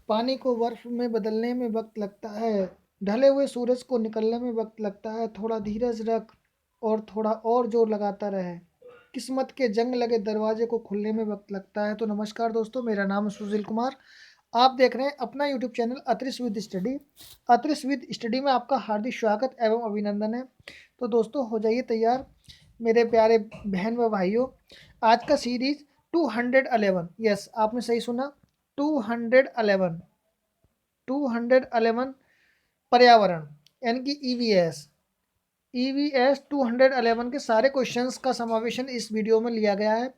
पानी को बर्फ में बदलने में वक्त लगता है, ढले हुए सूरज को निकलने में वक्त लगता है, थोड़ा धीरज रख और थोड़ा और जोर लगाता रहे, किस्मत के जंग लगे दरवाजे को खुलने में वक्त लगता है। तो नमस्कार दोस्तों, मेरा नाम है सुशील कुमार। आप देख रहे हैं अपना YouTube channel Atariksh with study. Atariksh with study में आपका हार्दिक स्वागत एवं अभिनंदन है। तो दोस्तों, हो जाइए तैयार मेरे प्यारे बहन व भाइयों। आज का सीरीज 211, यस आपने सही सुना, 211 211 पर्यावरण यानी कि ईवीएस 211 के सारे क्वेश्चंस का समावेशन इस वीडियो में लिया गया है।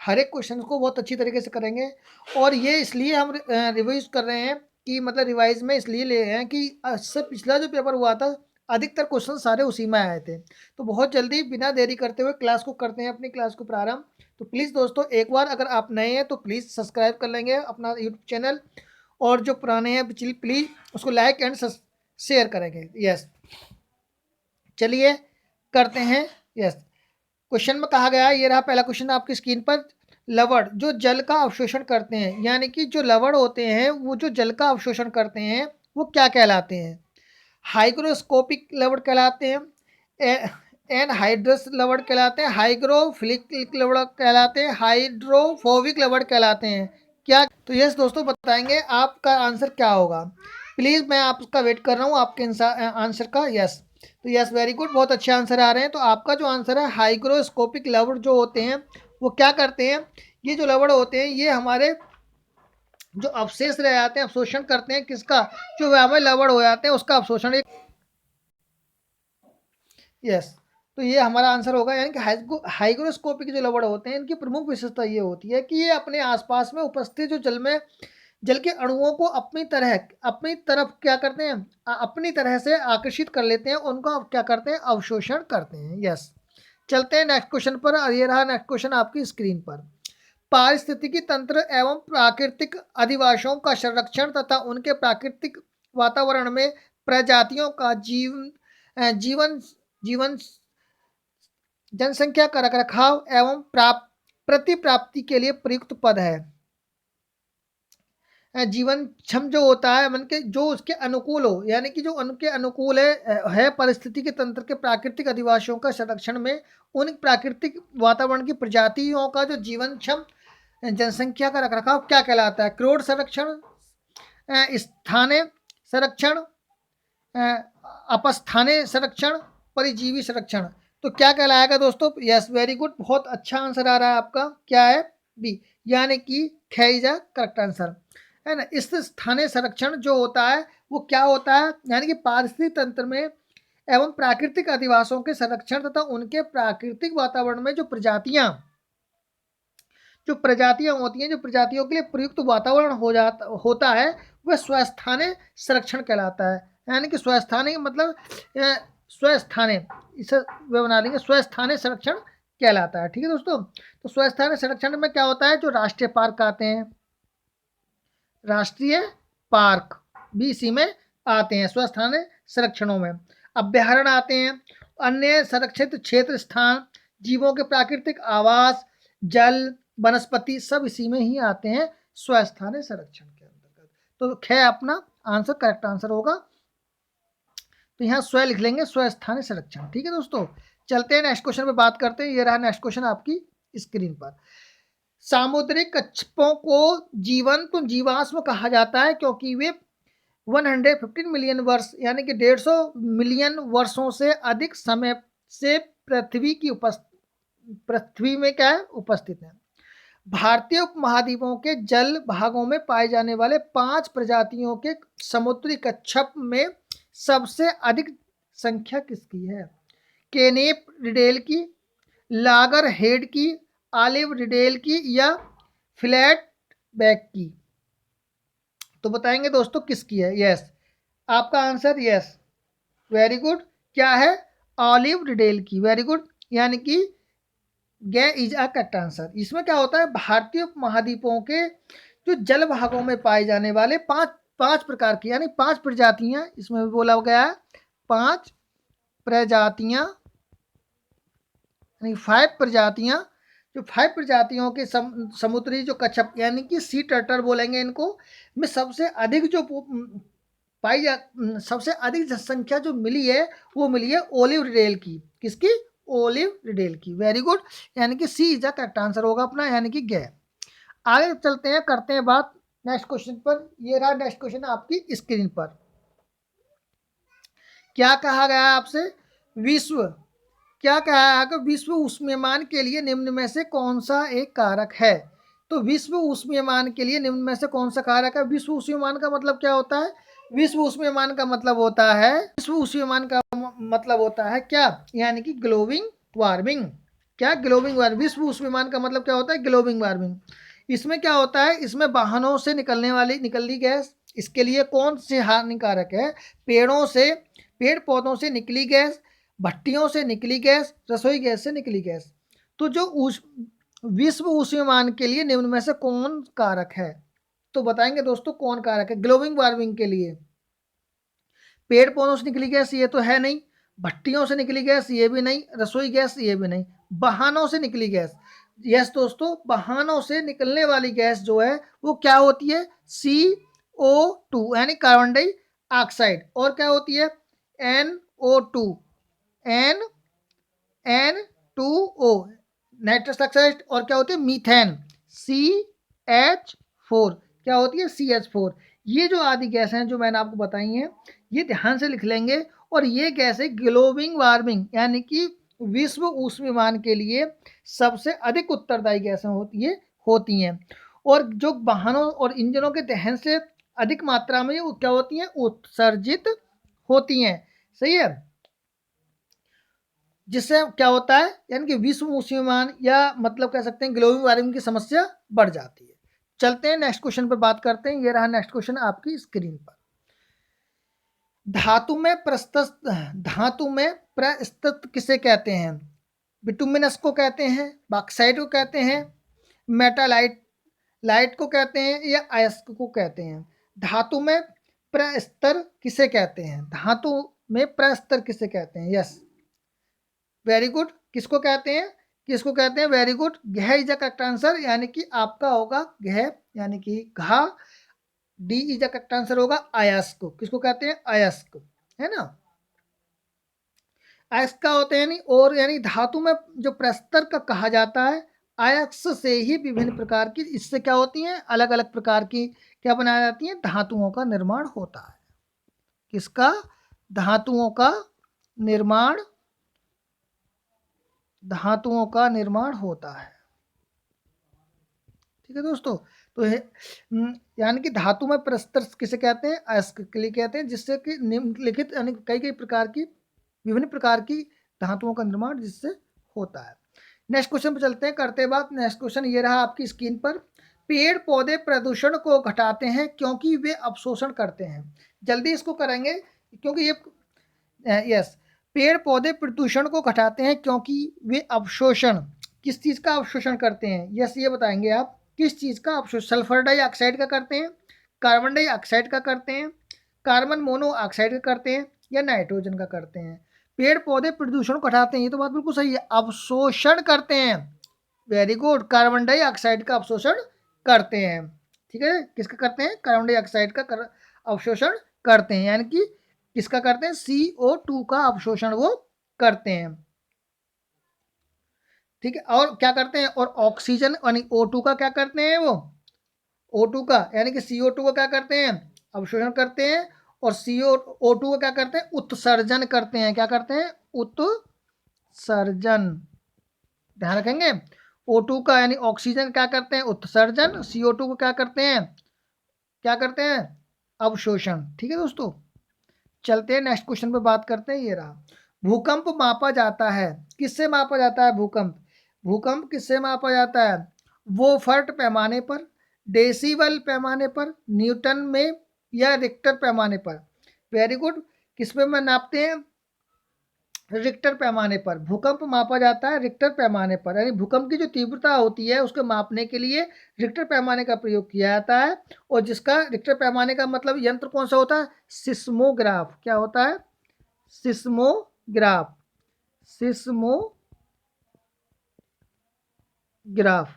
हर एक क्वेश्चन को बहुत अच्छी तरीके से करेंगे और ये इसलिए हम रिवाइज कर रहे हैं कि मतलब रिवाइज में इसलिए ले रहे हैं कि इससे पिछला जो पेपर हुआ था अधिकतर क्वेश्चन सारे उसी में आए थे। तो बहुत जल्दी बिना देरी करते हुए क्लास को करते हैं, अपनी क्लास को प्रारंभ। तो प्लीज़ दोस्तों, एक बार अगर आप नए हैं तो प्लीज़ सब्सक्राइब कर लेंगे अपना यूट्यूब चैनल, और जो पुराने हैं प्लीज़ उसको लाइक एंड शेयर करेंगे। यस, चलिए करते हैं। यस, क्वेश्चन में कहा गया है, ये रहा पहला क्वेश्चन आपकी स्क्रीन पर। लवण जो जल का अवशोषण करते हैं, यानी कि जो लवण होते हैं वो जो जल का अवशोषण करते हैं वो क्या कहलाते हैं? हाइग्रोस्कोपिक लवण कहलाते हैं, एनहाइड्रस लवण कहलाते हैं, हाइग्रोफिलिक लवण कहलाते हैं, हाइड्रोफोबिक लवण कहलाते हैं क्या? तो यस दोस्तों, बताएंगे आपका आंसर क्या होगा। प्लीज़ मैं आपका वेट कर रहा हूँ आपके आंसर का। यस, तो यस वेरी गुड, बहुत अच्छे आंसर आ रहे हैं। तो आपका जो आंसर है, हाइग्रोस्कोपिक लवण जो होते हैं वो क्या करते हैं? ये जो लवण होते हैं ये हमारे जो अवशेष रह जाते हैं अवशोषण करते हैं, किसका? जो व्यावय लवण हो जाते हैं उसका अवशोषण। यस, तो ये हमारा आंसर होगा। यानी कि हाइग्रोस्कोपिक जो लवण होते हैं इनकी प्रमुख विशेषता ये होती है कि ये अपने आसपास में उपस्थित जो जल के अणुओं को अपनी तरफ क्या करते हैं? अपनी तरह से आकर्षित कर लेते हैं, उनको क्या करते हैं? अवशोषण करते हैं। यस, चलते हैं नेक्स्ट क्वेश्चन पर। और ये रहा नेक्स्ट क्वेश्चन आपकी स्क्रीन पर। पारिस्थितिकी तंत्र एवं प्राकृतिक अधिवासों का संरक्षण तथा उनके प्राकृतिक वातावरण में प्रजातियों का जीवन जीवन जनसंख्या का रखरखाव एवं प्रतिप्राप्ति के लिए प्रयुक्त पद है। जीवन क्षम जो होता है मन के जो उसके अनुकूल हो, यानी कि जो उनके अनुकूल है परिस्थिति के तंत्र के प्राकृतिक अधिवासियों का संरक्षण में उन प्राकृतिक वातावरण की प्रजातियों का जो जीवन क्षम जनसंख्या का रखरखाव क्या कहलाता है? क्रोड संरक्षण, स्थानीय संरक्षण, अपस्थानीय संरक्षण, परिजीवी संरक्षण। तो क्या कहलाएगा दोस्तों? यस वेरी गुड, बहुत अच्छा आंसर आ रहा है आपका। क्या है? बी, यानी कि ख इज अ करेक्ट आंसर है ना। इस स्थानीय संरक्षण जो होता है वो क्या होता है? यानी कि पारिस्थितिक तंत्र में एवं प्राकृतिक अधिवासों के संरक्षण तथा उनके प्राकृतिक वातावरण में जो प्रजातियां होती हैं, जो प्रजातियों के लिए प्रयुक्त वातावरण होता है वह स्वस्थानीय संरक्षण कहलाता है। यानी कि स्वस्थानीय मतलब स्वस्थानीय, इसे वे बना लेंगे, स्वस्थानीय संरक्षण कहलाता है। ठीक है दोस्तों, तो स्वस्थानीय संरक्षण में क्या होता है? जो राष्ट्रीय पार्क आते हैं, राष्ट्रीय पार्क भी इसी में आते हैं, स्वस्थानीय संरक्षणों में। अभ्यारण्य आते हैं, अन्य संरक्षित क्षेत्र, स्थान, जीवों के प्राकृतिक आवास, जल, वनस्पति सब इसी में ही आते हैं स्वस्थानीय संरक्षण के अंतर्गत। तो ख अपना आंसर करेक्ट आंसर होगा। तो यहाँ स्व लिख लेंगे, स्वस्थानीय संरक्षण। ठीक है दोस्तों, चलते हैं नेक्स्ट क्वेश्चन पे बात करते हैं। ये रहा नेक्स्ट क्वेश्चन आपकी स्क्रीन पर। सामुद्रिक कच्छपों को जीवंत जीवाश्म कहा जाता है क्योंकि वे 115 मिलियन वर्ष यानी कि 150 मिलियन वर्षों से अधिक समय से पृथ्वी में क्या है? उपस्थित है। भारतीय उपमहाद्वीपों के जल भागों में पाए जाने वाले 5 प्रजातियों के समुद्री कच्छप में सबसे अधिक संख्या किसकी है? केनेप रिडेल की, लागर हेड की, ऑलिव रिडेल की या फ्लैट बैक की? तो बताएंगे दोस्तों किसकी है। यस, आपका आंसर यस वेरी गुड, क्या है? ऑलिव रिडेल की। वेरी गुड, यानी कि गे इज अ करेक्ट आंसर। इसमें क्या होता है? भारतीय उपमहाद्वीपों के जो जल भागों में पाए जाने वाले पांच प्रकार की यानी 5 प्रजातियां इसमें भी बोला गया है। 5 प्रजातियां यानी 5 प्रजातियां जो 5 प्रजातियों के समुद्री जो कच्छप यानी कि सी टर्टल बोलेंगे इनको, में सबसे अधिक जो पाई जा सबसे अधिक जनसंख्या जो मिली है वो मिली है ओलिव रिडेल की। किसकी? ओलिव रिडेल की। वेरी गुड, यानी कि सी इज द करेक्ट आंसर होगा अपना, यानी कि गे। आगे चलते हैं, करते हैं बात नेक्स्ट क्वेश्चन पर। ये रहा नेक्स्ट क्वेश्चन आपकी स्क्रीन पर। क्या कहा गया आपसे? विश्व, क्या कहा है कि विश्व ऊष्मीयमान के लिए निम्न में से कौन सा एक कारक है? तो विश्व ऊष्मीयमान के लिए निम्न में से कौन सा कारक है? विश्व ऊष्मीयमान का मतलब क्या होता है? विश्व ऊष्मीयमान का मतलब होता है, विश्व ऊष्मीयमान का मतलब होता है क्या? यानी कि ग्लोबल वार्मिंग। क्या? Global warming. विश्व ऊष्मीयमान का मतलब क्या होता है? Global warming. इसमें क्या होता है? इसमें वाहनों से निकलनी गैस, इसके लिए कौन से हानिकारक है? पेड़ पौधों से निकली गैस, भट्टियों से निकली गैस, रसोई गैस से निकली गैस। तो जो विश्व ऊष्मीयमान के लिए निम्न में से कौन कारक है? तो बताएंगे दोस्तों कौन कारक है ग्लोबल वार्मिंग के लिए। पेड़ पौधों से निकली गैस ये तो है नहीं, भट्टियों से निकली गैस ये भी नहीं, रसोई गैस ये भी नहीं, वाहनों से निकली गैस। यस दोस्तों, वाहनों से निकलने वाली गैस जो है वो क्या होती है? CO2 यानी कार्बन डाइऑक्साइड। और क्या होती है? NO2, N2O nitrous oxide. और क्या होती है? Methane, CH4। क्या होती है? CH4। ये जो आदि गैस हैं जो मैंने आपको बताई हैं, ये ध्यान से लिख लेंगे। और ये गैसें ग्लोबल वार्मिंग यानी कि विश्व ऊष्मीयमान के लिए सबसे अधिक उत्तरदायी गैसें होती हैं। और जो वाहनों और इंजनों के दहन से अधिक मात्रा में ये क्या होती हैं? उत्सर्जित होती हैं। सही है। जिससे क्या होता है? यानी कि विश्व ऊष्मीयमान या मतलब कह सकते हैं ग्लोबल वार्मिंग की समस्या बढ़ जाती है। चलते हैं नेक्स्ट क्वेश्चन पर बात करते हैं। ये रहा नेक्स्ट क्वेश्चन आपकी स्क्रीन पर। धातु में प्रस्तुत किसे कहते हैं? बिटुमिनस को कहते हैं, बॉक्साइट को कहते हैं, मेटालाइट को कहते हैं, या अयस्क को कहते हैं? धातु में प्रस्तर किसे कहते हैं? धातु में प्रस्तर किसे कहते हैं? Yes, very good. किसको कहते हैं? किसको कहते हैं? वेरी गुड, घ इज द करेक्ट आंसर, यानी कि आपका होगा घ, यानी कि घा। D is the correct answer होगा अयस्क। किसको कहते हैं? अयस्क, है ना। अयस्क का होते हैं नहीं, और यानी धातु में जो प्रस्तर का कहा जाता है, अयस्क से ही विभिन्न प्रकार की, इससे क्या होती हैं? अलग अलग प्रकार की क्या बनाई जाती हैं? धातुओं का निर्माण होता है। किसका? धातुओं का निर्माण, धातुओं का निर्माण होता है। ठीक है दोस्तों। तो यानी कि धातु में प्रस्तर किसे कहते हैं? अयस्क के लिए कहते हैं, जिससे कि निम्नलिखित यानी कई प्रकार की, विभिन्न प्रकार की धातुओं का निर्माण जिससे होता है। नेक्स्ट क्वेश्चन पर चलते हैं, करते बात। नेक्स्ट क्वेश्चन ये रहा आपकी स्क्रीन पर। पेड़ पौधे प्रदूषण को घटाते हैं क्योंकि वे अवशोषण करते हैं। जल्दी इसको करेंगे क्योंकि ये यस, पेड़ पौधे प्रदूषण को घटाते हैं क्योंकि वे अवशोषण, किस चीज़ का अवशोषण करते हैं? यस, ये बताएंगे आप किस चीज़ का अवशोषण। सल्फर डाइऑक्साइड का करते हैं, कार्बन डाइऑक्साइड का करते हैं, कार्बन मोनोऑक्साइड का करते हैं, या नाइट्रोजन का करते हैं? पेड़ पौधे प्रदूषण को घटाते हैं, ये तो बात बिल्कुल सही है। अवशोषण करते हैं, वेरी गुड, कार्बन डाइऑक्साइड का अवशोषण करते हैं। ठीक है, किसका करते हैं? कार्बन डाइऑक्साइड का अवशोषण करते हैं, यानी कि किसका करते हैं? CO2 का अवशोषण वो करते हैं। ठीक है, और क्या करते हैं? और ऑक्सीजन यानी O2 का क्या करते हैं? वो O2 का यानी कि CO2 का क्या करते हैं? अवशोषण करते हैं। और O2 का क्या करते हैं? उत्सर्जन करते हैं। क्या करते हैं? उत्सर्जन, ध्यान रखेंगे। O2 का यानी ऑक्सीजन क्या करते हैं? उत्सर्जन। CO2 को क्या करते हैं? क्या करते हैं? अवशोषण। ठीक है दोस्तों, चलते हैं नेक्स्ट क्वेश्चन पे बात करते हैं। ये रहा, भूकंप मापा जाता है, किससे मापा जाता है भूकंप? भूकंप किससे मापा जाता है? वोल्ट पैमाने पर, डेसिबल पैमाने पर, न्यूटन में, या रिक्टर पैमाने पर? वेरी गुड, किस पे में नापते हैं? रिक्टर पैमाने पर भूकंप मापा जाता है, रिक्टर पैमाने पर। यानी भूकंप की जो तीव्रता होती है उसको मापने के लिए रिक्टर पैमाने का प्रयोग किया जाता है। और जिसका रिक्टर पैमाने का मतलब यंत्र कौन सा होता है? सिस्मोग्राफ। क्या होता है? सिस्मोग्राफ। सिस्मोग्राफ, ग्राफ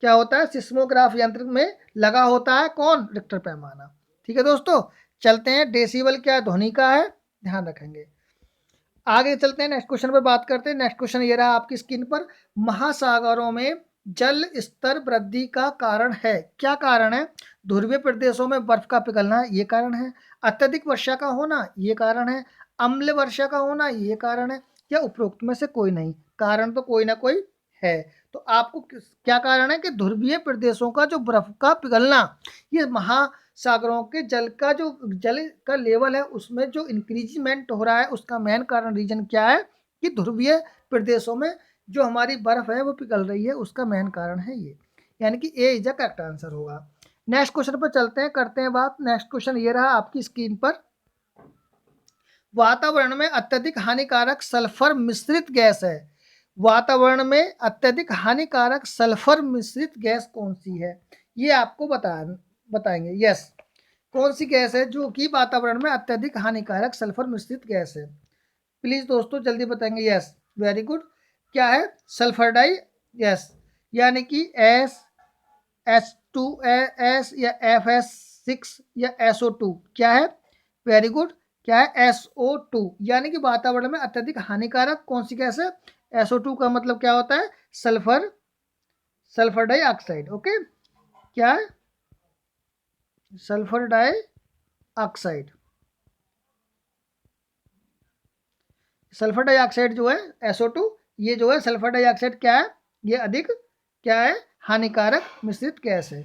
क्या होता है, सिस्मोग्राफ यंत्र में लगा होता है कौन, रिक्टर पैमाना। ठीक है दोस्तों, चलते हैं। डेसिबल क्या ध्वनि का है, ध्यान रखेंगे। आगे चलते हैं, नेक्स्ट क्वेश्चन पर बात करते हैं। नेक्स्ट क्वेश्चन ये रहा आपकी स्क्रीन पर, महासागरों में जल स्तर वृद्धि का कारण है, क्या कारण है, ध्रुवीय प्रदेशों में बर्फ का पिघलना ये कारण है, अत्यधिक वर्षा का होना ये कारण है, अम्ल वर्षा का होना ये कारण है, या उपरोक्त में से कोई नहीं। कारण तो कोई ना कोई है। तो आपको क्या कारण है कि ध्रुवीय प्रदेशों का जो बर्फ का पिघलना, ये महासागरों के जल का लेवल है उसमें जो इंक्रीजमेंट हो रहा है, उसका मेन कारण रीजन क्या है कि ध्रुवीय प्रदेशों में जो हमारी बर्फ है वो पिघल रही है, उसका मेन कारण है ये, यानी कि ए इज द करेक्ट आंसर होगा। नेक्स्ट क्वेश्चन पर चलते हैं, करते हैं बात। नेक्स्ट क्वेश्चन ये रहा आपकी स्क्रीन पर, वातावरण में अत्यधिक हानिकारक सल्फर मिश्रित गैस है, वातावरण में अत्यधिक हानिकारक सल्फर मिश्रित गैस कौन सी है, ये आपको बताएंगे। यस, कौन सी गैस है जो कि वातावरण में अत्यधिक हानिकारक सल्फर मिश्रित गैस है, प्लीज दोस्तों जल्दी बताएंगे। यस, वेरी गुड, क्या है, सल्फर डाई। यस, यानी कि H2S या FS6 या SO2 क्या है, वेरी गुड, क्या है, SO2, यानी कि वातावरण में अत्यधिक हानिकारक कौन सी गैस है, SO2 का मतलब क्या होता है, सल्फर डाइऑक्साइड। ओके, क्या है, सल्फर डाइऑक्साइड। सल्फर डाइऑक्साइड जो है SO2, ये जो है सल्फर डाइऑक्साइड क्या है, ये अधिक क्या है, हानिकारक मिश्रित गैस है।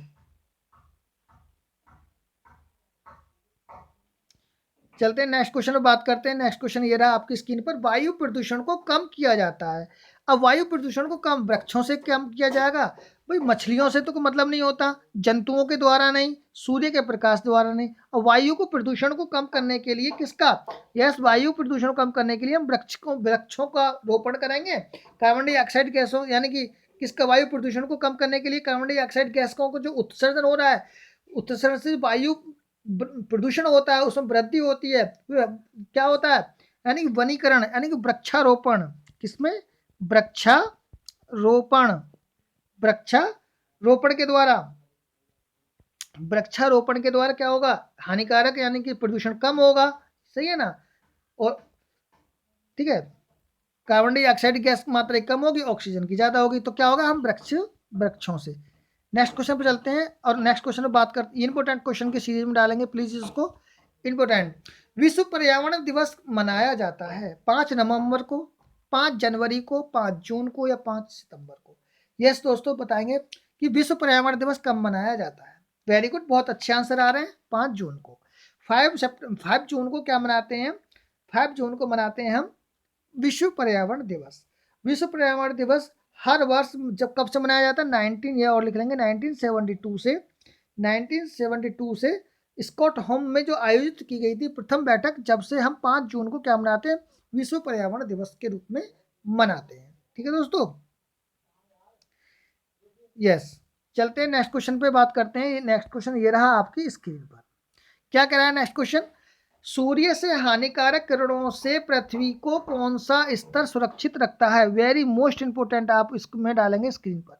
चलते हैं नेक्स्ट क्वेश्चन पर बात करते हैं। नेक्स्ट क्वेश्चन ये रहा आपकी स्क्रीन पर, वायु प्रदूषण को कम किया जाता है। अब वायु प्रदूषण को कम वृक्षों से कम किया जाएगा, भाई मछलियों से तो कोई मतलब नहीं होता, जंतुओं के द्वारा नहीं, सूर्य के प्रकाश द्वारा नहीं। और वायु को प्रदूषण को कम करने के लिए किसका, यस, वायु प्रदूषण को कम करने के लिए हम वृक्षों का रोपण करेंगे, कार्बन डाइऑक्साइड गैसों, यानी कि किसका, वायु प्रदूषण को कम करने के लिए कार्बन डाइऑक्साइड गैसों को जो उत्सर्जन हो रहा है, उत्सर्जन से वायु प्रदूषण होता है, उसमें वृद्धि होती है, क्या होता है, यानी कि वनीकरण, यानी कि वृक्षारोपण, किसमें, वृक्षारोपण, वृक्षारोपण के द्वारा, वृक्षारोपण के द्वारा क्या होगा, हानिकारक यानी कि प्रदूषण कम होगा, सही है ना। और ठीक है, कार्बन डाइऑक्साइड गैस की मात्रा कम होगी, ऑक्सीजन की ज्यादा होगी, तो क्या होगा, हम वृक्षों से। नेक्स्ट क्वेश्चन पे चलते हैं, और नेक्स्ट क्वेश्चन पे बात करते हैं, इंपोर्टेंट क्वेश्चन की सीरीज में डालेंगे प्लीज इसको, इंपोर्टेंट। विश्व पर्यावरण दिवस मनाया जाता है 5 नवंबर को, 5 जनवरी को, 5 जून को, या 5 सितंबर को। यस दोस्तों, बताएंगे कि विश्व पर्यावरण दिवस कब मनाया जाता है। वेरी गुड, बहुत अच्छे आंसर आ रहे हैं, 5 जून को। 5 जून को क्या मनाते हैं, 5 जून को मनाते हैं हम विश्व पर्यावरण दिवस। विश्व पर्यावरण दिवस हर वर्ष जब कब से मनाया जाता है, 19, ये और लिख लेंगे, 1972 से स्कॉटहोम में जो आयोजित की गई थी प्रथम बैठक, जब से हम 5 जून को क्या मनाते हैं, विश्व पर्यावरण दिवस के रूप में मनाते हैं। ठीक है दोस्तों, यस, चलते हैं नेक्स्ट क्वेश्चन पे बात करते हैं। नेक्स्ट क्वेश्चन ये रहा आपकी स्क्रीन पर, क्या कह रहा है नेक्स्ट क्वेश्चन, सूर्य से हानिकारक किरणों से पृथ्वी को कौन सा स्तर सुरक्षित रखता है, वेरी मोस्ट इंपोर्टेंट, आप इसमें डालेंगे स्क्रीन पर।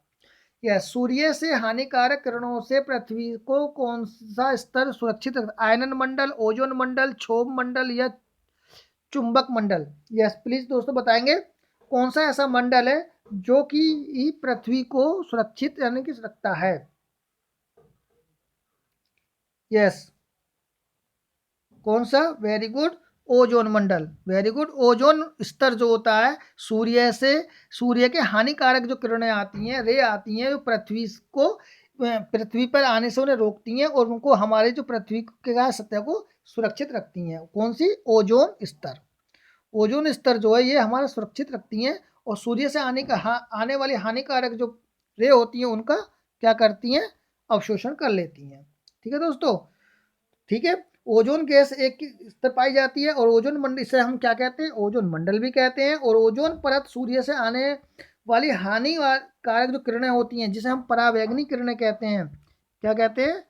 यस, सूर्य से हानिकारक किरणों से पृथ्वी को कौन सा स्तर सुरक्षित रखता है, आयनन मंडल, ओजोन मंडल, क्षोभ मंडल, या चुंबक मंडल। यस प्लीज दोस्तों बताएंगे, कौन सा ऐसा मंडल है जो कि पृथ्वी को सुरक्षित यानी कि रखता है। यस, कौन सा, वेरी गुड, ओजोन मंडल, वेरी गुड। ओजोन स्तर जो होता है, सूर्य के हानिकारक जो किरणें आती हैं, रे आती हैं, जो पृथ्वी पर आने से उन्हें रोकती हैं और उनको हमारे जो पृथ्वी के सतह को सुरक्षित रखती हैं, कौन सी, ओजोन स्तर। ओजोन स्तर जो है ये हमारा सुरक्षित रखती हैं, और सूर्य से आने वाली हानिकारक जो रे होती हैं उनका क्या करती हैं, अवशोषण कर लेती हैं। ठीक है दोस्तों, ठीक है। ओजोन गैस एक स्तर पाई जाती है, और ओजोन मंडल, इसे हम क्या कहते हैं, ओजोन मंडल भी कहते हैं। और ओजोन परत सूर्य से आने वाली हानिकारक जो किरणें होती हैं, जिसे हम परावैंगनी किरणें कहते हैं, क्या कहते हैं,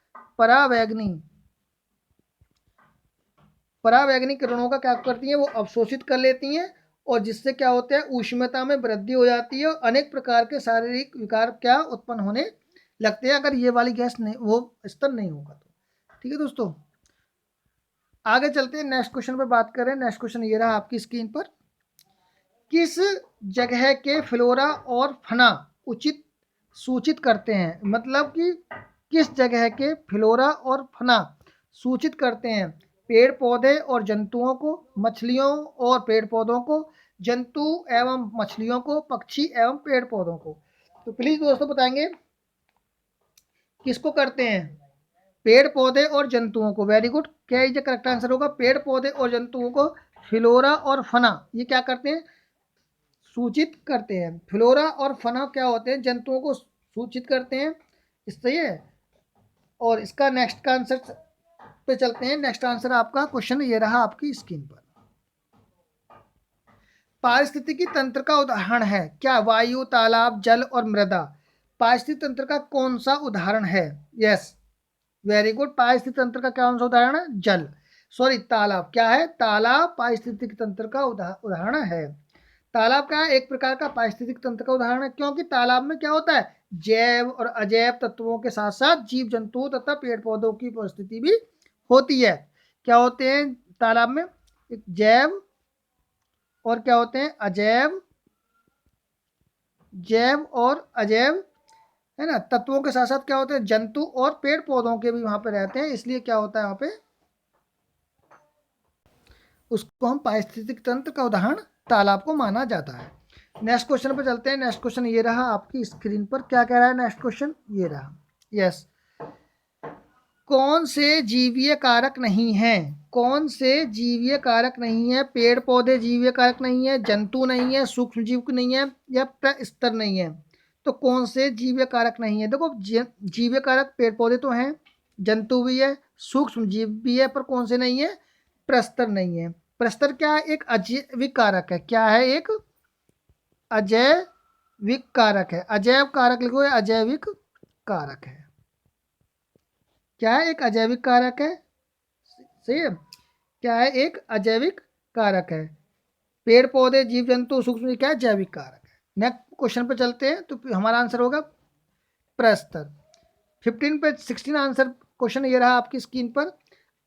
परावैंगनी किरणों का क्या करती हैं, वो अवशोषित कर लेती हैं और जिससे क्या होता है, ऊष्मता में वृद्धि हो जाती है और अनेक प्रकार के शारीरिक विकार क्या उत्पन्न होने लगते हैं अगर ये वाली गैस नहीं, वो स्तर नहीं होगा तो। ठीक है दोस्तों, आगे चलते हैं, नेक्स्ट क्वेश्चन पर बात करें। नेक्स्ट क्वेश्चन ये रहा आपकी स्क्रीन पर। किस जगह के फ्लोरा और फना उचित सूचित करते हैं, मतलब कि किस जगह के फ्लोरा और फना सूचित करते हैं पेड़ पौधे और जंतुओं को, मछलियों और पेड़ पौधों को, जंतु एवं मछलियों को, पक्षी एवं पेड़ पौधों को। तो प्लीज दोस्तों बताएंगे किसको करते हैं, पेड़ पौधे और जंतुओं को। वेरी गुड, क्या ये करेक्ट आंसर होगा, पेड़ पौधे और जंतुओं को फ्लोरा और फना ये क्या करते हैं, सूचित करते हैं। फ्लोरा और फना क्या होते हैं, जंतुओं को सूचित करते हैं, सही है। और इसका नेक्स्ट का आंसर पे चलते हैं। नेक्स्ट आंसर आपका क्वेश्चन ये रहा आपकी स्क्रीन पर। पारिस्थितिकी तंत्र का उदाहरण है क्या, वायु, तालाब, जल और मृदा। पारिस्थितिक तंत्र का कौन सा उदाहरण है, यस वेरी गुड, पारिस्थितिक तंत्र का कौन सा उदाहरण है, जल, सॉरी तालाब, क्या है, तालाब पारिस्थितिक तंत्र का उदाहरण है। तालाब क्या है, एक प्रकार का पारिस्थितिक तंत्र का उदाहरण है, क्योंकि तालाब में क्या होता है, जैव और अजैव तत्वों के साथ साथ जीव जंतुओं तथा पेड़ पौधों की उपस्थिति भी होती है। क्या होते हैं तालाब में, जैव और क्या होते हैं अजैव, जैव और अजैव है ना, तत्वों के साथ साथ क्या होते हैं जंतु और पेड़ पौधों के भी वहां पे रहते हैं, इसलिए क्या होता है वहां पे, उसको हम पारिस्थितिक तंत्र का उदाहरण तालाब को माना जाता है। नेक्स्ट क्वेश्चन पर चलते हैं। नेक्स्ट क्वेश्चन ये रहा आपकी स्क्रीन पर, क्या कह रहा है नेक्स्ट क्वेश्चन ये रहा, यस कौन से जीवीय कारक नहीं है, कौन से जीवीय कारक नहीं है, पेड़ पौधे जीवीय कारक नहीं है, जंतु नहीं है, सूक्ष्म जीव नहीं है, या प्रस्तर नहीं है। तो कौन से जीवीय कारक नहीं है, देखो जीवीय कारक पेड़ पौधे तो हैं, जंतु भी है, सूक्ष्म जीव भी है, पर कौन से नहीं है, प्रस्तर नहीं है। प्रस्तर क्या है, एक अजैविक कारक है, क्या है, एक अजैविक कारक है, अजैव कारक लिखो, अजैविक कारक है, क्या है, एक अजैविक कारक है, सही है, क्या है, एक अजैविक कारक है। पेड़ पौधे जीव जंतु सूक्ष्म क्या है, जैविक कारक है। नेक्स्ट क्वेश्चन पे चलते हैं, तो हमारा आंसर होगा प्रस्तर। 15 पे 16 आंसर क्वेश्चन ये रहा आपकी स्क्रीन पर।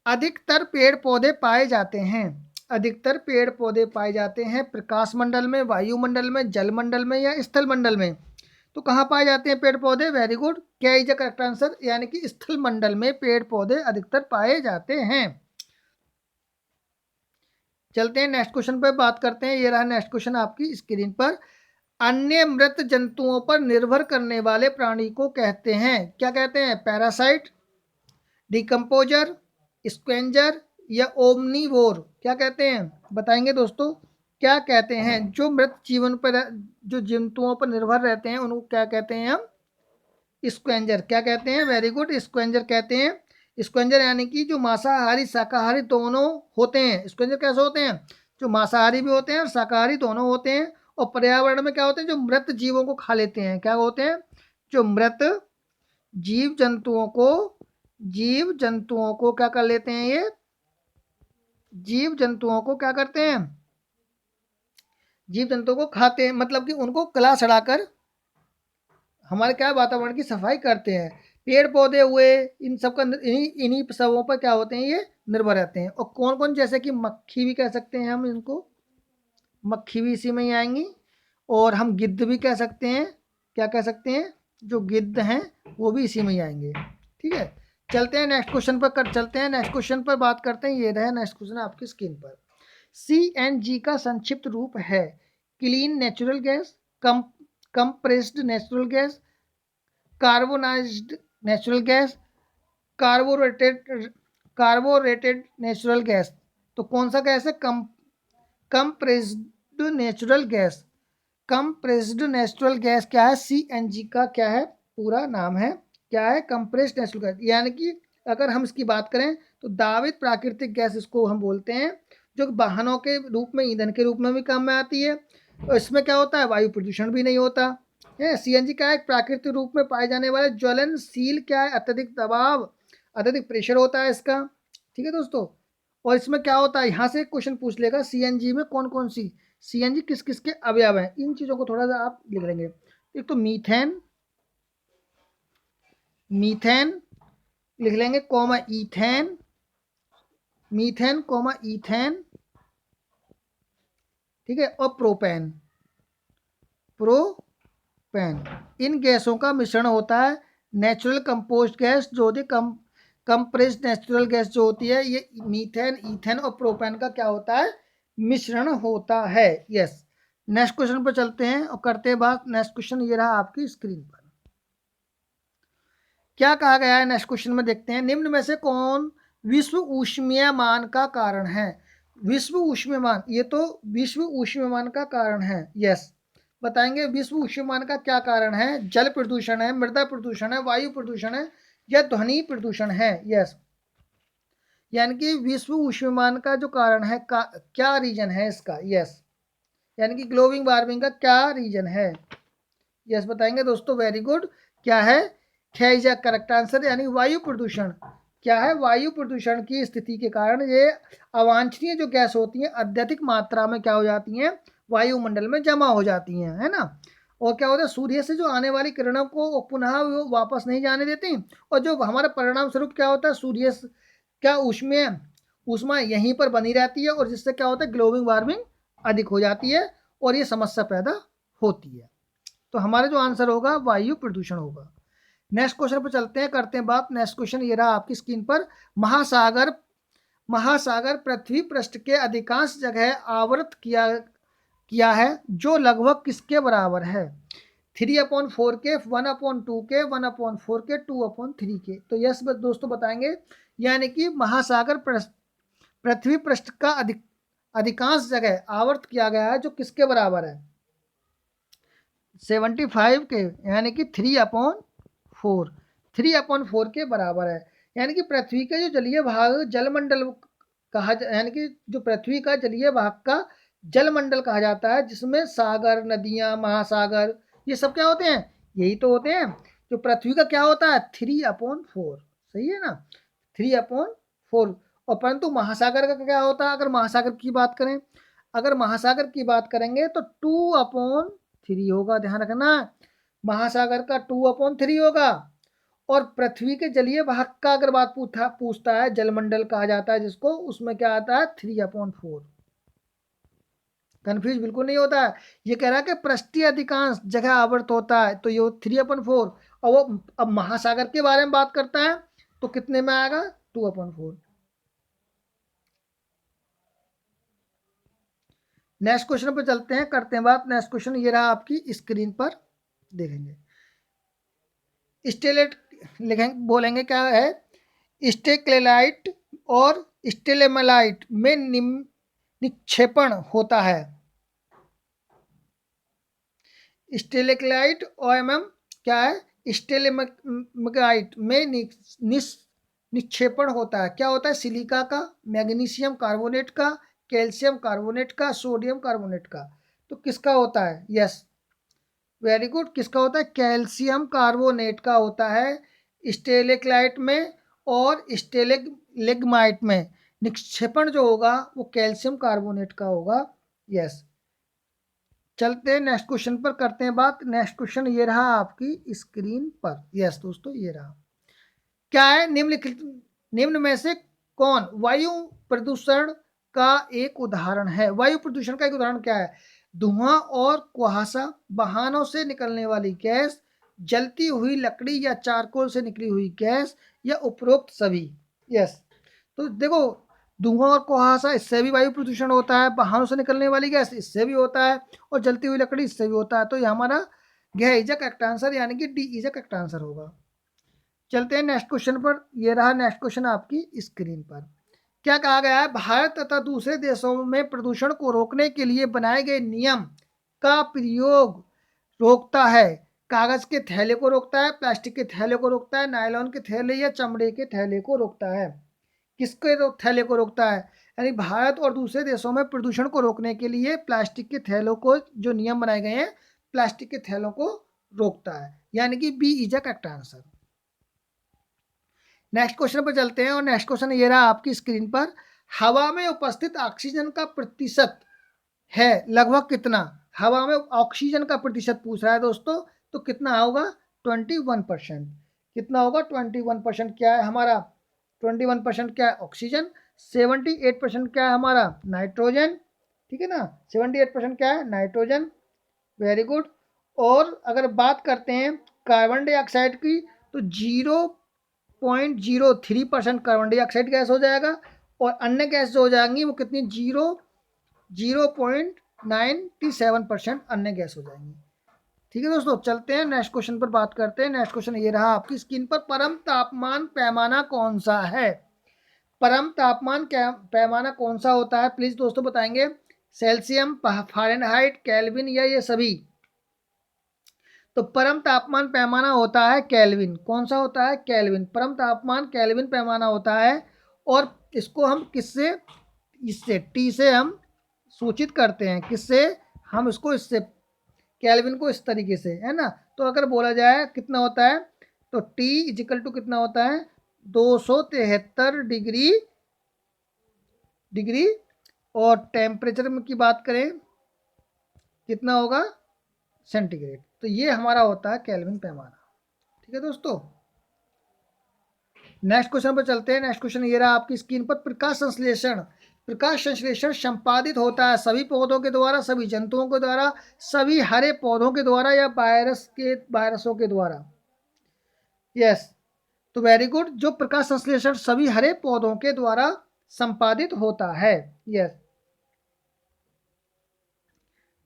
अधिकतर पेड़ पौधे पाए जाते हैं, अधिकतर पेड़ पौधे पाए जाते हैं प्रकाश मंडल में, वायुमंडल में, जल मंडल में या स्थल मंडल में। तो कहाँ पाए जाते हैं पेड़ पौधे, वेरी गुड, क्या इज द करेक्ट आंसर, यानी कि स्थल मंडल में पेड़ पौधे अधिकतर पाए जाते हैं। चलते हैं नेक्स्ट क्वेश्चन पर बात करते हैं, ये रहा नेक्स्ट क्वेश्चन आपकी स्क्रीन पर। अन्य मृत जंतुओं पर निर्भर करने वाले प्राणी को कहते हैं, क्या कहते हैं, पैरासाइट, डिकम्पोजर, स्क्वेंजर या ओमनीवोर, क्या कहते हैं बताएंगे दोस्तों, क्या कहते हैं, जो मृत जीवन पर, जो जंतुओं पर निर्भर रहते हैं उनको क्या कहते हैं हम, स्क्वेंजर, क्या कहते हैं, वेरी गुड, स्क्वेंजर कहते हैं। स्क्वेंजर यानी कि जो मांसाहारी शाकाहारी दोनों होते हैं, स्क्वेंजर कैसे होते हैं, जो मांसाहारी भी होते हैं और शाकाहारी दोनों होते हैं, और पर्यावरण में क्या होते हैं, जो मृत जीवों को खा लेते हैं, क्या होते हैं, जो मृत जीव जंतुओं को, जीव जंतुओं को क्या कर लेते हैं, ये जीव जंतुओं को क्या करते हैं, जीव जंतुओं को खाते हैं, मतलब कि उनको कला सड़ाकर हमारे क्या वातावरण की सफाई करते हैं। पेड़ पौधे हुए, इन सब का इन्हीं सबों पर क्या होते हैं, ये निर्भर रहते हैं। और कौन कौन, जैसे कि मक्खी भी कह सकते हैं हम इनको, मक्खी भी इसी में ही आएंगी, और हम गिद्ध भी कह सकते हैं, क्या कह सकते हैं, जो गिद्ध हैं वो भी इसी में ही आएंगे। ठीक है, चलते हैं नेक्स्ट क्वेश्चन पर चलते हैं, नेक्स्ट क्वेश्चन पर बात करते हैं, ये रहे नेक्स्ट क्वेश्चन आपकी स्क्रीन पर। CNG का संक्षिप्त रूप है clean natural gas, compressed natural gas, carbonised natural gas, carbureted natural gas. तो कौन सा गैस है, compressed natural gas, compressed natural gas क्या है, CNG का क्या है पूरा नाम है, क्या है, कंप्रेस्ड नेचुरल गैस, यानी कि अगर हम इसकी बात करें तो दावित प्राकृतिक गैस इसको हम बोलते हैं, जो वाहनों के रूप में, ईंधन के रूप में भी काम में आती है, और इसमें क्या होता है, वायु प्रदूषण भी नहीं होता है। CNG क्या है, प्राकृतिक रूप में पाए जाने वाले ज्वलनशील क्या है, अत्यधिक दबाव, अत्यधिक प्रेशर होता है इसका। ठीक है दोस्तों, और इसमें क्या होता है, यहाँ से क्वेश्चन पूछ लेगा CNG में कौन कौन सी सीएनजी किस किस के अवयव हैं, इन चीज़ों को थोड़ा सा आप लिख लेंगे। एक तो मीथेन, मीथेन लिख लेंगे, comma ethane, methane comma ethane, ठीक है, और प्रोपेन, प्रोपेन। इन गैसों का मिश्रण होता है नेचुरल कंपोस्ट गैस, जो होती है कंप्रेस्ड नेचुरल गैस जो होती है, ये मीथेन, ईथेन और प्रोपेन का क्या होता है, मिश्रण होता है। यस, नेक्स्ट क्वेश्चन पर चलते हैं और करते हैं बात। नेक्स्ट क्वेश्चन ये रहा आपकी स्क्रीन पर, क्या कहा गया है नेक्स्ट क्वेश्चन में, देखते हैं। निम्न में से कौन विश्व ऊष्मीयमान का कारण है? विश्व ऊष्मीयमान, ये तो विश्व ऊष्मीयमान का कारण है। यस, बताएंगे विश्व ऊष्मीयमान का क्या कारण है। जल प्रदूषण है, मृदा प्रदूषण है, वायु प्रदूषण है, या ध्वनि प्रदूषण है। यस, यानी कि विश्व ऊष्मीयमान का जो कारण है क्या रीजन है इसका। यस, यानी कि ग्लोबल वार्मिंग का क्या रीजन है। यस, बताएंगे दोस्तों, वेरी गुड। क्या है, इज अ करेक्ट आंसर, यानी वायु प्रदूषण। क्या है, वायु प्रदूषण की स्थिति के कारण ये अवांछनीय जो गैस होती हैं अत्यधिक मात्रा में क्या हो जाती हैं, वायुमंडल में जमा हो जाती हैं, है ना। और क्या होता है, सूर्य से जो आने वाली किरणों को पुनः वो वापस नहीं जाने देती, और जो हमारा परिणाम स्वरूप क्या होता है, सूर्य क्या ऊष्मीय ऊष्मा यहीं पर बनी रहती है, और जिससे क्या होता है, ग्लोबल वार्मिंग अधिक हो जाती है और ये समस्या पैदा होती है। तो हमारा जो आंसर होगा वायु प्रदूषण होगा। नेक्स्ट क्वेश्चन पर चलते हैं, करते हैं बात। नेक्स्ट क्वेश्चन ये रहा आपकी स्क्रीन पर। महासागर, महासागर पृथ्वी पृष्ठ के अधिकांश जगह आवृत किया है, जो लगभग किसके बराबर है? 3/4 के, 1/2 के, 1/4 के, 2/3 के। तो यस दोस्तों बताएंगे, यानी कि महासागर पृथ्वी पृष्ठ का अधिकांश जगह आवर्त किया गया है, जो किसके बराबर है? 75 के, यानी कि 3/4, 3/4 के बराबर है। यानी कि पृथ्वी का जो जलीय भाग जलमंडल कहा, यानी कि जो पृथ्वी का जलीय भाग का जलमंडल कहा जाता है, जिसमें सागर, नदियां, महासागर, ये सब क्या होते हैं, यही तो होते हैं। जो पृथ्वी का क्या होता है, 3/4, सही है ना, 3/4। और परंतु महासागर का क्या होता है, अगर महासागर की बात करें, अगर महासागर की बात करेंगे तो 2/3 होगा, ध्यान रखना, महासागर का 2/3 होगा। और पृथ्वी के जलीय भाग का अगर बात पूछता है, जलमंडल कहा जाता है जिसको, उसमें क्या आता है, 3/4। कन्फ्यूज बिल्कुल नहीं होता है। ये कह रहा है कि पृष्ठीय अधिकांश जगह आवर्त होता है, तो ये 3/4। और वो अब महासागर के बारे में बात करता है तो कितने में आएगा, 2/4। नेक्स्ट क्वेश्चन पर चलते हैं, करते हैं बात। नेक्स्ट क्वेश्चन ये रहा आपकी स्क्रीन पर, देखेंगे। स्टेलेट लिखेंगे, बोलेंगे क्या है, स्टेक्लेलाइट और स्टेलेमेलाइट में निक्षेपण होता है। स्टेलेक्लाइट OMM क्या है, स्टेलेमेगाइट में निक्षेपण होता है। क्या होता है, सिलिका का, मैग्नीशियम कार्बोनेट का, कैल्शियम कार्बोनेट का, सोडियम कार्बोनेट का। तो किसका होता है, यस, वेरी गुड, किसका होता है, कैल्शियम कार्बोनेट का होता है स्टेलेक्लाइट में, और स्टेलेग्माइट में निक्षेपण जो होगा वो कैल्शियम कार्बोनेट का होगा। यस, चलते हैं नेक्स्ट क्वेश्चन पर, करते हैं बात। नेक्स्ट क्वेश्चन ये रहा आपकी स्क्रीन पर। यस दोस्तों, ये रहा, क्या है, निम्नलिखित निम्न में से कौन वायु प्रदूषण का एक उदाहरण है? वायु प्रदूषण का एक उदाहरण क्या है, धुआं और कुहासा, वाहनों से निकलने वाली गैस, जलती हुई लकड़ी या चारकोल से निकली हुई गैस, या उपरोक्त सभी। यस, तो देखो, धुआं और कुहासा, इससे भी वायु प्रदूषण होता है, वाहनों से निकलने वाली गैस, इससे भी होता है, और जलती हुई लकड़ी, इससे भी होता है। तो ये हमारा घ इज अ करेक्ट आंसर, यानी कि D is a correct answer होगा। चलते हैं नेक्स्ट क्वेश्चन पर, ये रहा नेक्स्ट क्वेश्चन आपकी स्क्रीन पर। क्या कहा गया है, भारत तथा दूसरे देशों में प्रदूषण को रोकने के लिए बनाए गए नियम का प्रयोग रोकता है? कागज के थैले को रोकता है, प्लास्टिक के थैले को रोकता है, नायलॉन के थैले या चमड़े के थैले को रोकता है? किसके थैले को रोकता है? यानी भारत और दूसरे देशों में प्रदूषण को रोकने के लिए प्लास्टिक के थैलों को, जो नियम बनाए गए हैं, प्लास्टिक के थैलों को रोकता है, यानी कि B is a correct answer. Next question पर चलते हैं, और नेक्स्ट क्वेश्चन ये रहा आपकी स्क्रीन पर। हवा में उपस्थित ऑक्सीजन का प्रतिशत है लगभग कितना, हवा में ऑक्सीजन का प्रतिशत पूछ रहा है दोस्तों, तो कितना होगा 21%। कितना होगा 21%, क्या है हमारा 21% क्या है ऑक्सीजन, 78% क्या है हमारा नाइट्रोजन, ठीक है ना, 78% क्या है नाइट्रोजन, वेरी गुड। और अगर बात करते हैं कार्बन डाइऑक्साइड की, तो 0.03% कार्बन डाइऑक्साइड गैस हो जाएगा, और अन्य गैस जो हो जाएंगी वो कितनी 0.97% अन्य गैस हो जाएंगी। ठीक है दोस्तों, चलते हैं नेक्स्ट क्वेश्चन पर बात करते हैं। नेक्स्ट क्वेश्चन ये रहा आपकी स्क्रीन पर, परम तापमान पैमाना कौन सा है। परम तापमान पैमाना कौन सा होता है, प्लीज दोस्तों बताएंगे। सेल्सियम, फारेनहाइट, केल्विन या ये सभी। तो परम तापमान पैमाना होता है केल्विन। कौन सा होता है, केल्विन। परम तापमान केल्विन पैमाना होता है, और इसको हम किससे, इससे टी से हम सूचित करते हैं, किससे, हम इसको इससे केल्विन को इस तरीके से, है ना। तो अगर बोला जाए कितना होता है, तो टी इजिकल टू कितना होता है 273 डिग्री, और टेम्परेचर की बात करें कितना होगा सेंटीग्रेड। तो ये हमारा होता है केल्विन पैमाना। ठीक है दोस्तों, नेक्स्ट क्वेश्चन पर चलते हैं। नेक्स्ट क्वेश्चन ये रहा आपकी स्क्रीन पर, प्रकाश संश्लेषण। प्रकाश संश्लेषण संपादित होता है सभी पौधों के द्वारा, सभी जंतुओं के द्वारा, सभी हरे पौधों के द्वारा, या वायरसों के द्वारा। यस, तो वेरी गुड, जो प्रकाश संश्लेषण सभी हरे पौधों के द्वारा संपादित होता है। यस,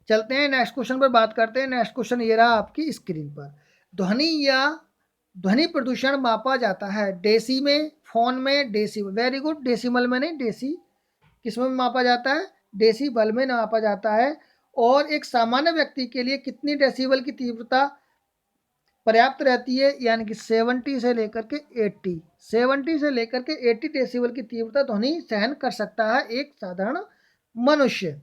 चलते हैं नेक्स्ट क्वेश्चन पर बात करते हैं। नेक्स्ट क्वेश्चन ये रहा आपकी स्क्रीन पर, ध्वनि या ध्वनि प्रदूषण मापा जाता है डेसी में, फोन में, डेसिबल। वेरी गुड, डेसिमल में नहीं, डेसी किस में मापा जाता है, डेसिबल में मापा जाता है। और एक सामान्य व्यक्ति के लिए कितनी डेसिबल की तीव्रता पर्याप्त रहती है, यानी कि 70 से लेकर के 80, 70 से लेकर के 80 डेसिबल की तीव्रता ध्वनि सहन कर सकता है एक साधारण मनुष्य,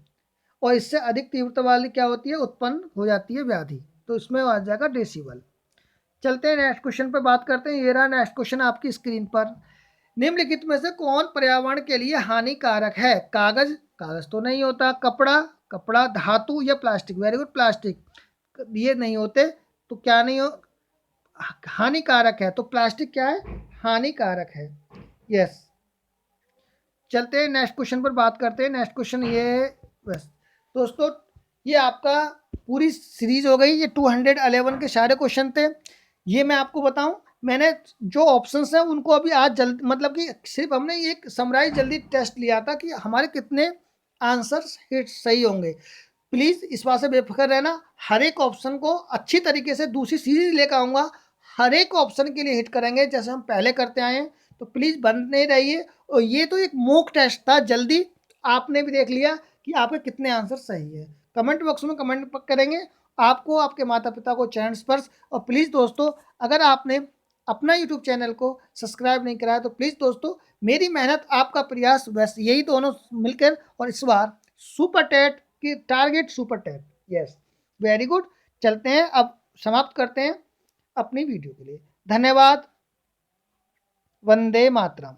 और इससे अधिक तीव्रता वाली क्या होती है, उत्पन्न हो जाती है व्याधि। तो इसमें आ जाएगा डेसिबल। चलते हैं नेक्स्ट क्वेश्चन पर बात करते हैं। ये रहा नेक्स्ट क्वेश्चन आपकी स्क्रीन पर, निम्नलिखित में से कौन पर्यावरण के लिए हानिकारक है। कागज, कागज तो नहीं होता, कपड़ा, कपड़ा, धातु या प्लास्टिक। वेरी गुड, प्लास्टिक, ये नहीं होते। तो क्या नहीं हो, हानिकारक है, तो प्लास्टिक क्या है, हानिकारक है। यस, चलते हैं नेक्स्ट क्वेश्चन पर बात करते हैं। नेक्स्ट क्वेश्चन ये, बस दोस्तों ये आपका पूरी सीरीज हो गई, ये 211 के सारे क्वेश्चन थे। ये मैं आपको बताऊं, मैंने जो ऑप्शंस हैं उनको अभी आज जल्द, मतलब कि सिर्फ हमने एक समराइज जल्दी टेस्ट लिया था कि हमारे कितने आंसर्स हिट सही होंगे। प्लीज़ इस बात से बेफिक्र रहना, हर एक ऑप्शन को अच्छी तरीके से दूसरी सीरीज लेकर आऊँगा, हर एक ऑप्शन के लिए हिट करेंगे जैसे हम पहले करते आए हैं। तो प्लीज़ बने रहिए। और ये तो एक मॉक टेस्ट था, जल्दी आपने भी देख लिया कि आपके कितने आंसर सही है। कमेंट बॉक्स में कमेंट करेंगे आपको, आपके माता पिता को, चैनल स्पर्श। और प्लीज़ दोस्तों, अगर आपने अपना यूट्यूब चैनल को सब्सक्राइब नहीं करा है तो प्लीज़ दोस्तों, मेरी मेहनत आपका प्रयास, बस यही दोनों मिलकर, और इस बार सुपर टेट की target, super TET. Yes, very good. चलते हैं, अब समाप्त करते हैं अपनी वीडियो के लिए। धन्यवाद, वंदे मातरम।